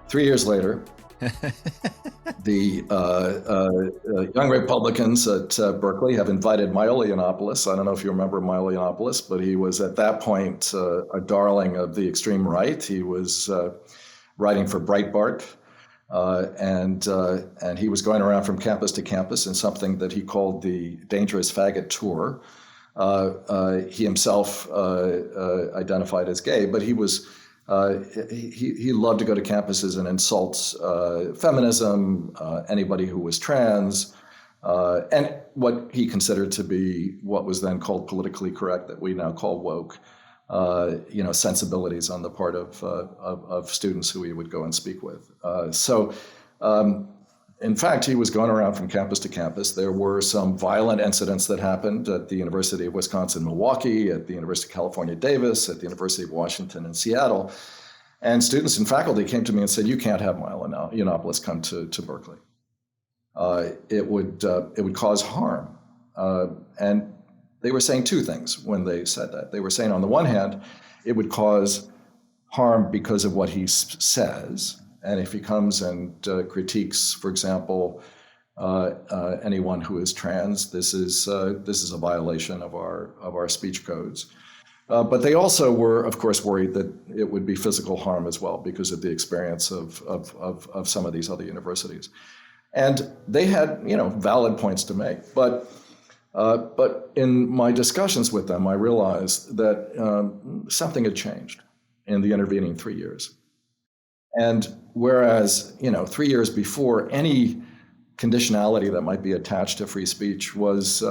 3 years later, the young Republicans at Berkeley have invited Milo Yiannopoulos. I don't know if you remember Milo Yiannopoulos, but he was at that point a darling of the extreme right. He was writing for Breitbart, and he was going around from campus to campus in something that he called the Dangerous Faggot Tour. He himself identified as gay, but he was he loved to go to campuses and insult feminism, anybody who was trans, and what he considered to be what was then called politically correct, that we now call woke, sensibilities on the part of students who he would go and speak with. In fact, he was going around from campus to campus. There were some violent incidents that happened at the University of Wisconsin-Milwaukee, at the University of California, Davis, at the University of Washington in Seattle. And students and faculty came to me and said, "You can't have Milo Yiannopoulos come to Berkeley. It would cause harm." And they were saying two things when they said that. They were saying, on the one hand, it would cause harm because of what he says. And if he comes and critiques, for example, anyone who is trans, this is a violation of our speech codes. But they also were, of course, worried that it would be physical harm as well because of the experience of some of these other universities. And they had, valid points to make. But in my discussions with them, I realized that something had changed in the intervening 3 years. And whereas, 3 years before, any conditionality that might be attached to free speech was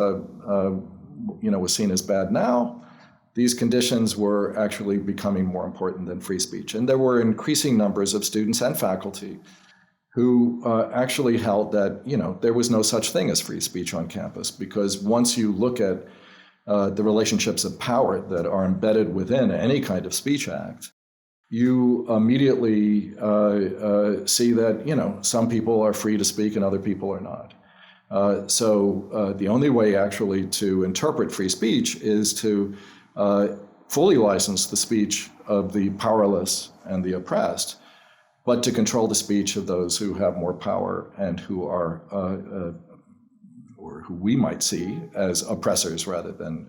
seen as bad, now these conditions were actually becoming more important than free speech. And there were increasing numbers of students and faculty who actually held that, there was no such thing as free speech on campus, because once you look at the relationships of power that are embedded within any kind of speech act, you immediately see that, some people are free to speak and other people are not. So the only way actually to interpret free speech is to fully license the speech of the powerless and the oppressed, but to control the speech of those who have more power and who are, or who we might see as oppressors rather than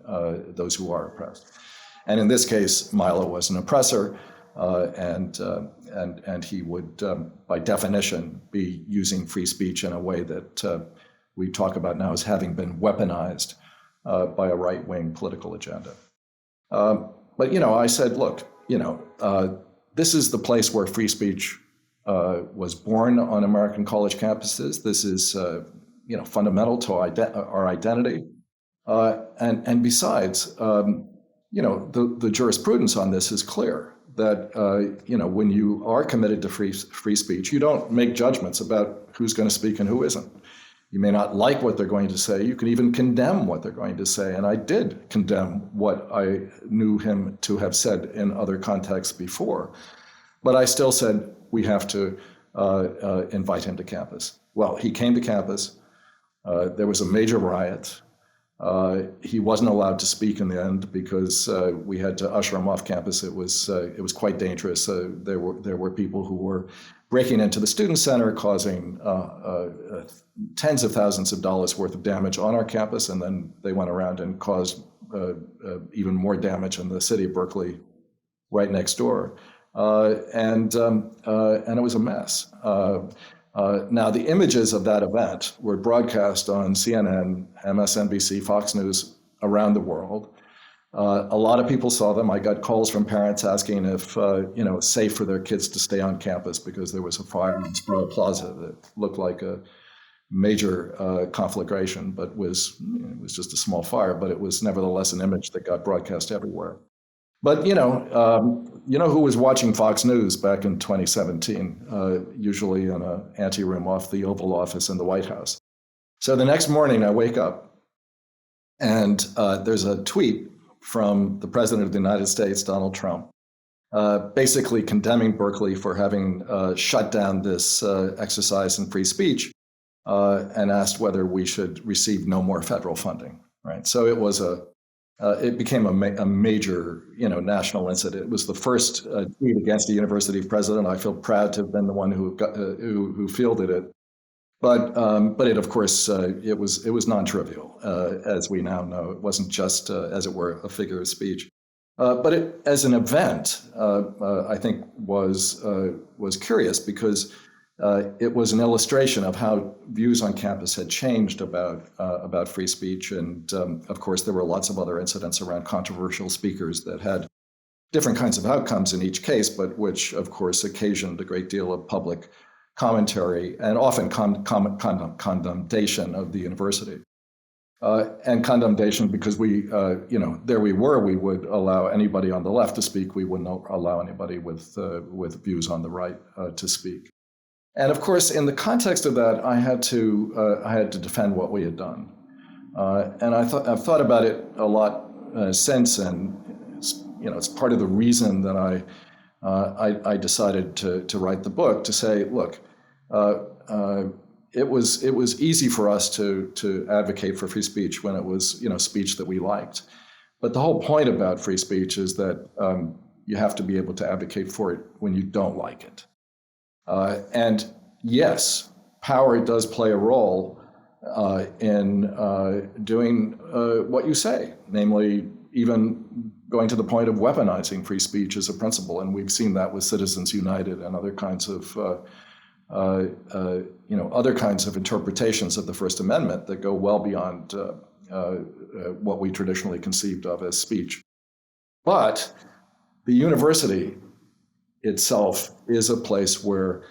those who are oppressed. And in this case, Milo was an oppressor. And he would, by definition, be using free speech in a way that we talk about now as having been weaponized by a right-wing political agenda. But I said, look, this is the place where free speech was born on American college campuses. This is, fundamental to our identity. And besides, the jurisprudence on this is clear. That when you are committed to free speech, you don't make judgments about who's going to speak and who isn't. You may not like what they're going to say. You can even condemn what they're going to say. And I did condemn what I knew him to have said in other contexts before. But I still said we have to invite him to campus. Well, he came to campus. There was a major riot. He wasn't allowed to speak in the end because we had to usher him off campus. It was quite dangerous. There were people who were breaking into the student center, causing tens of thousands of dollars worth of damage on our campus, and then they went around and caused even more damage in the city of Berkeley, right next door, and it was a mess. Now, the images of that event were broadcast on CNN, MSNBC, Fox News around the world. A lot of people saw them. I got calls from parents asking if it's safe for their kids to stay on campus because there was a fire in Sproul Plaza that looked like a major conflagration, but it was just a small fire. But it was nevertheless an image that got broadcast everywhere. But who was watching Fox News back in 2017, usually in an anteroom off the Oval Office in the White House. So the next morning I wake up and there's a tweet from the President of the United States, Donald Trump, basically condemning Berkeley for having shut down this exercise in free speech and asked whether we should receive no more federal funding. Right. So it was a it became a major, national incident. It was the first tweet against the university president. I feel proud to have been the one who fielded it. But it, of course, it was non-trivial, as we now know. It wasn't just, as it were, a figure of speech. But it, as an event, I think was curious because it was an illustration of how views on campus had changed about free speech, and of course there were lots of other incidents around controversial speakers that had different kinds of outcomes in each case, but which of course occasioned a great deal of public commentary and often condemnation of the university. And condemnation because we would allow anybody on the left to speak. We wouldn't allow anybody with views on the right to speak. And of course, in the context of that, I had to defend what we had done. And I've thought about it a lot since, and it's part of the reason that I decided to write the book, to say, look, it was easy for us to advocate for free speech when it was speech that we liked. But the whole point about free speech is that you have to be able to advocate for it when you don't like it. And yes, power does play a role in doing what you say, namely even going to the point of weaponizing free speech as a principle. And we've seen that with Citizens United and other kinds of other kinds of interpretations of the First Amendment that go well beyond what we traditionally conceived of as speech. But the university itself is a place where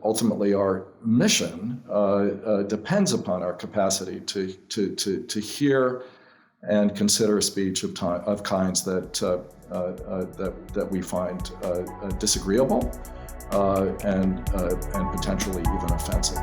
ultimately our mission depends upon our capacity to hear and consider speech of kinds that we find disagreeable and potentially even offensive.